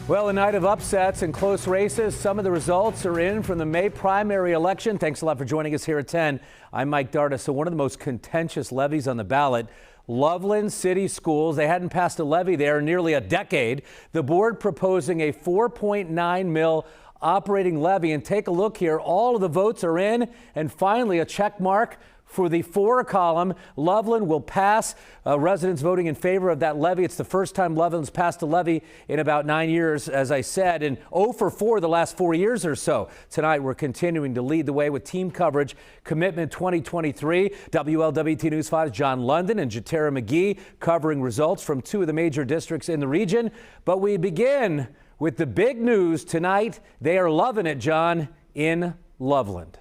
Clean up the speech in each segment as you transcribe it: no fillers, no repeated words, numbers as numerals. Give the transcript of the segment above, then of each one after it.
Well, a night of upsets and close races. Some of the results are in from the May primary election. Thanks a lot for joining us here at 10. I'm Mike Darda. So one of the most contentious levies on the ballot, Loveland City Schools. They hadn't passed a levy there in nearly a decade. The board proposing a $4.9 million operating levy. And take a look here. All of the votes are in. And finally, a check mark for the for column. Loveland will pass. Residents voting in favor of that levy. It's the first time Loveland's passed a levy in about 9 years, as I said, and 0 for 4 the last 4 years or so. Tonight, we're continuing to lead the way with team coverage. Commitment 2023. WLWT News 5's John London and Jatera McGee covering results from 2 of the major districts in the region. But we begin with the big news tonight. They are loving it, John, in Loveland.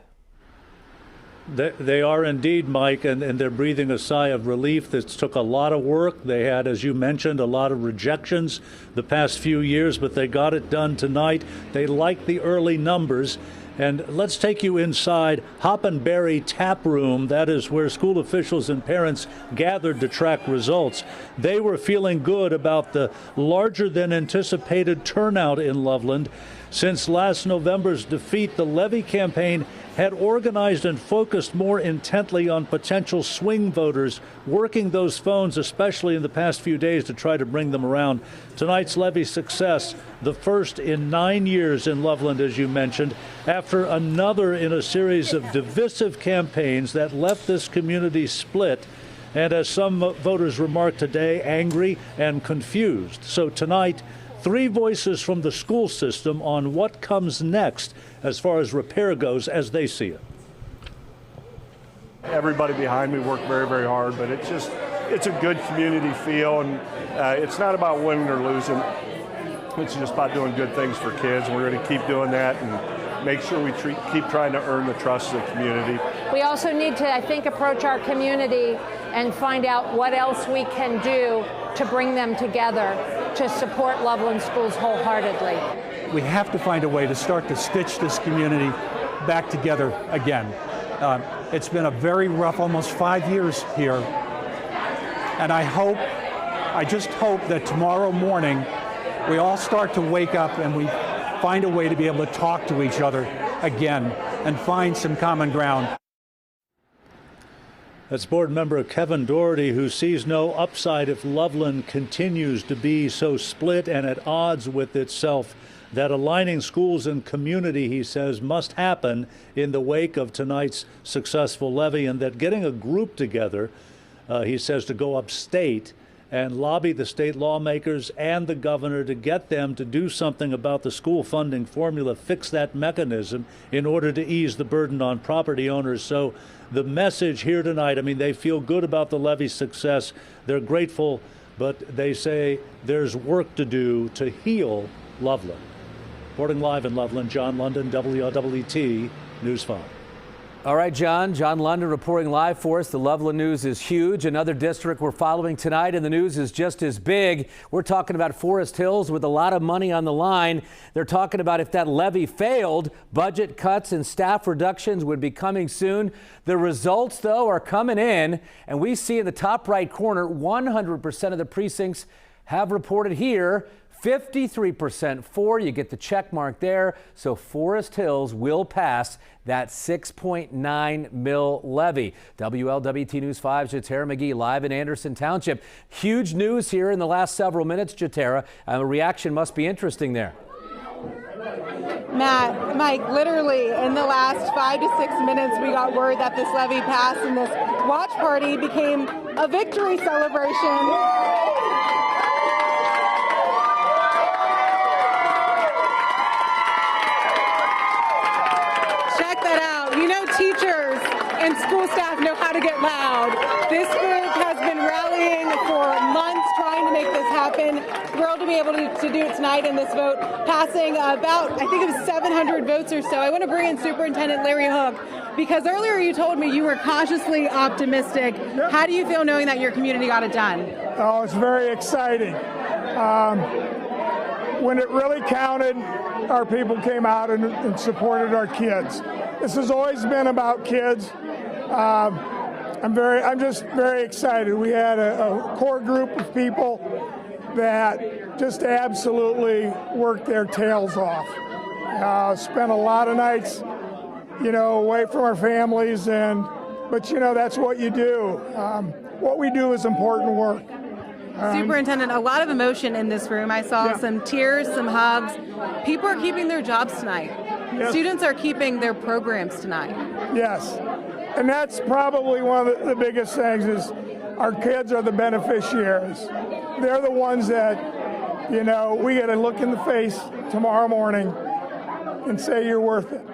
They are indeed, Mike, and they're breathing a sigh of relief. This took a lot of work. They had, as you mentioned, a lot of rejections the past few years, but they got it done tonight. They like the early numbers. And let's take you inside Hop and Berry Tap Room. That is where school officials and parents gathered to track results. They were feeling good about the larger than anticipated turnout in Loveland. Since last November's defeat, the levy campaign had organized and focused more intently on potential swing voters, working those phones, especially in the past few days, to try to bring them around. Tonight's levy success, the first in 9 years in Loveland, as you mentioned, after another in a series of divisive campaigns that left this community split, and as some voters remarked today, angry and confused. So tonight, 3 voices from the school system on what comes next as far as repair goes as they see it. Everybody behind me worked very, very hard, but it's a good community feel, and it's not about winning or losing. It's just about doing good things for kids, and we're going to keep doing that and make sure we keep trying to earn the trust of the community. We also need to, I think, approach our community and find out what else we can do to bring them together to support Loveland schools wholeheartedly. We have to find a way to start to stitch this community back together again. It's been a very rough, almost 5 years here. And I just hope that tomorrow morning we all start to wake up and we find a way to be able to talk to each other again and find some common ground. That's board member Kevin Doherty, who sees no upside if Loveland continues to be so split and at odds with itself. That aligning schools and community, he says, must happen in the wake of tonight's successful levy, and that getting a group together, he says, to go upstate and lobby the state lawmakers and the governor to get them to do something about the school funding formula, fix that mechanism in order to ease the burden on property owners. So the message here tonight, I mean, they feel good about the levy's success. They're grateful, but they say there's work to do to heal Loveland. Reporting live in Loveland, John London, WLWT News 5. All right, John London reporting live for us. The Loveland news is huge. Another district we're following tonight, and the news is just as big. We're talking about Forest Hills with a lot of money on the line. They're talking about if that levy failed, budget cuts and staff reductions would be coming soon. The results, though, are coming in, and we see in the top right corner, 100% of the precincts have reported here. 53% for. You get the check mark there. So Forest Hills will pass that $6.9 million levy. WLWT News 5's Jatera McGee live in Anderson Township. Huge news here in the last several minutes, Jatera. A reaction must be interesting there. Matt, Mike, literally in the last 5 to 6 minutes, we got word that this levy passed, and this watch party became a victory celebration. Teachers and school staff know how to get loud. This group has been rallying for months trying to make this happen. Thrilled to be able to do it tonight in this vote, passing about, I think it was 700 votes or so. I want to bring in Superintendent Larry Hook, because earlier you told me you were cautiously optimistic. Yep. How do you feel knowing that your community got it done? Oh, it's very exciting. When it really counted, our people came out and supported our kids. This has always been about kids. I'm just very excited. We had a core group of people that just absolutely worked their tails off. Spent a lot of nights, away from our families, but that's what you do. What we do is important work. Superintendent, a lot of emotion in this room. I saw some tears, some hugs. People are keeping their jobs tonight. Yes. Students are keeping their programs tonight. Yes, and that's probably one of the biggest things is our kids are the beneficiaries. They're the ones that, we got to look in the face tomorrow morning and say you're worth it.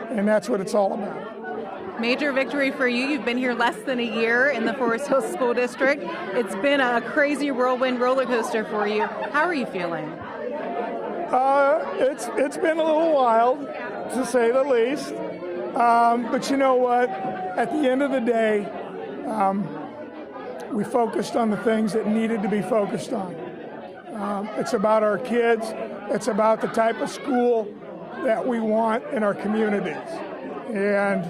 And that's what it's all about. Major victory for you. You've been here less than a year in the Forest Hills School District. It's been a crazy whirlwind roller coaster for you. How are you feeling? It's been a little wild, to say the least. But you know what? At the end of the day, we focused on the things that needed to be focused on. It's about our kids. It's about the type of school that we want in our communities. And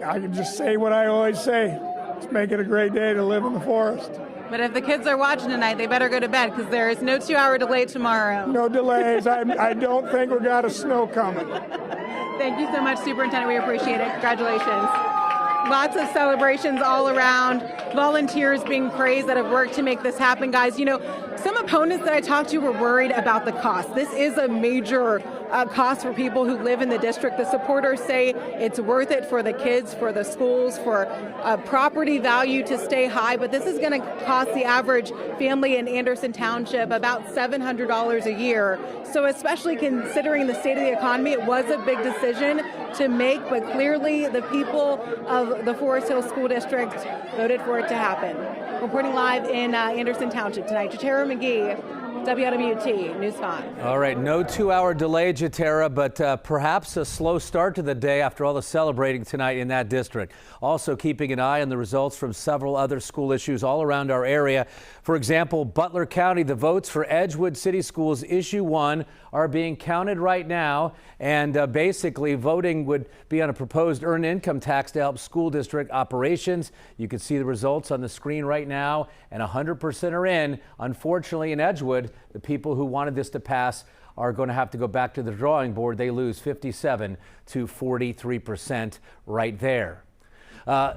I can just say what I always say. Let's make it a great day to live in the forest. But if the kids are watching tonight, they better go to bed because there is no 2-hour delay tomorrow. No delays. I don't think we got a snow coming. Thank you so much, Superintendent. We appreciate it. Congratulations. Lots of celebrations all around. Volunteers being praised that have worked to make this happen, guys. Some opponents that I talked to were worried about the cost. This is a major cost for people who live in the district. The supporters say it's worth it for the kids, for the schools, for property value to stay high, but this is going to cost the average family in Anderson Township about $700 a year. So especially considering the state of the economy, it was a big decision to make, but clearly the people of the Forest Hills School District voted for it to happen. Reporting live in Anderson Township tonight, Jatera McGee, WLWT News 5. All right, no 2-hour delay, Jatera, but perhaps a slow start to the day after all the celebrating tonight in that district. Also keeping an eye on the results from several other school issues all around our area. For example, Butler County, the votes for Edgewood City Schools Issue 1 are being counted right now, and basically voting would be on a proposed earned income tax to help school district operations. You can see the results on the screen right now, and 100% are in. Unfortunately, in Edgewood, the people who wanted this to pass are going to have to go back to the drawing board. They lose 57 to 43% right there.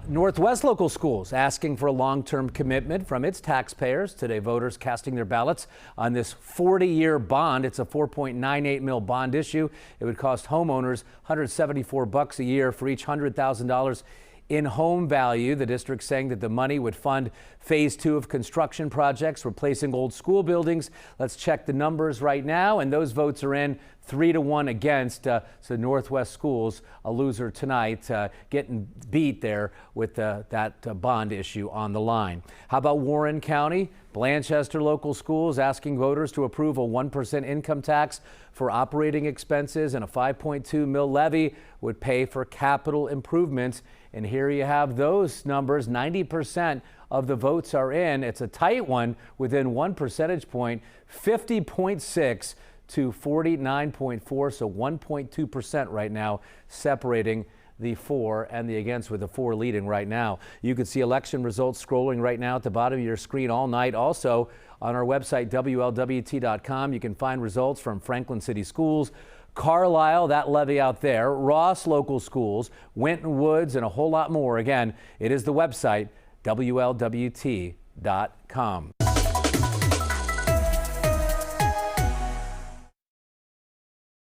Northwest Local Schools asking for a long-term commitment from its taxpayers. Today, voters casting their ballots on this 40-year bond. It's a $4.98 million bond issue. It would cost homeowners $174 a year for each $100,000 in home value. The district saying that the money would fund phase 2 of construction projects, replacing old school buildings. Let's check the numbers right now, and those votes are in 3-1 against. So Northwest Schools, a loser tonight, getting beat there with that bond issue on the line. How about Warren County? Blanchester Local Schools asking voters to approve a 1% income tax for operating expenses, and a $5.2 million levy would pay for capital improvements. And here you have those numbers. 90% of the votes are in. It's a tight one within 1 percentage point, 50.6 to 49.4, so 1.2% right now separating the for and the against, with the for leading right now. You can see election results scrolling right now at the bottom of your screen all night. Also on our website, WLWT.com, you can find results from Franklin City Schools, Carlisle, that levy out there, Ross Local Schools, Winton Woods, and a whole lot more. Again, it is the website, WLWT.com.